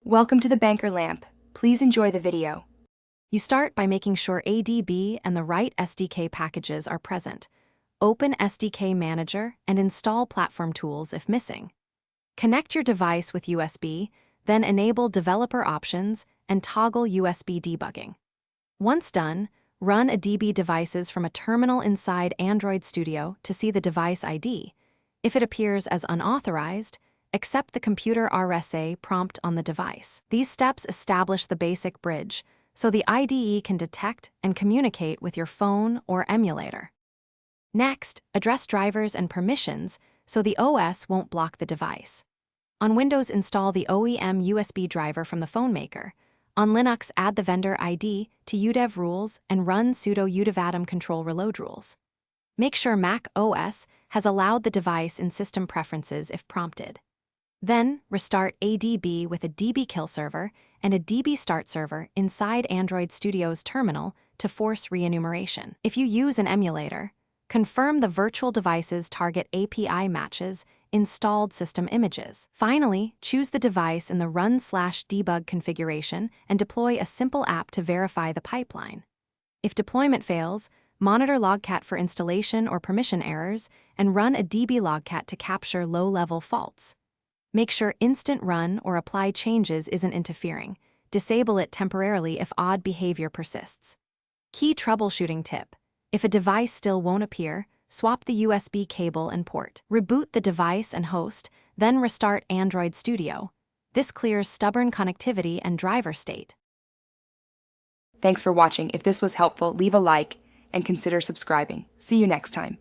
Welcome to the Banker Lamp. Please enjoy the video. You start by making sure ADB and the right SDK packages are present. Open SDK Manager and install platform tools if missing. Connect your device with USB, then enable developer options and toggle USB debugging. Once done, run ADB devices from a terminal inside Android Studio to see the device ID. If it appears as unauthorized, accept the computer RSA prompt on the device. These steps establish the basic bridge, so the IDE can detect and communicate with your phone or emulator. Next, address drivers and permissions so the OS won't block the device. On Windows, install the OEM USB driver from the phone maker. On Linux, add the vendor ID to udev rules and run sudo udevadm control reload rules. Make sure Mac OS has allowed the device in system preferences if prompted. Then, restart ADB with a dbkill server and a dbstart server inside Android Studio's terminal to force re-enumeration. If you use an emulator, confirm the virtual device's target API matches installed system images. Finally, choose the device in the run/debug configuration and deploy a simple app to verify the pipeline. If deployment fails, monitor logcat for installation or permission errors and run a dblogcat to capture low-level faults. Make sure instant run or apply changes isn't interfering. Disable it temporarily if odd behavior persists. Key troubleshooting tip: if a device still won't appear, swap the USB cable and port. Reboot the device and host, then restart Android Studio. This clears stubborn connectivity and driver state. Thanks for watching. If this was helpful, leave a like and consider subscribing. See you next time.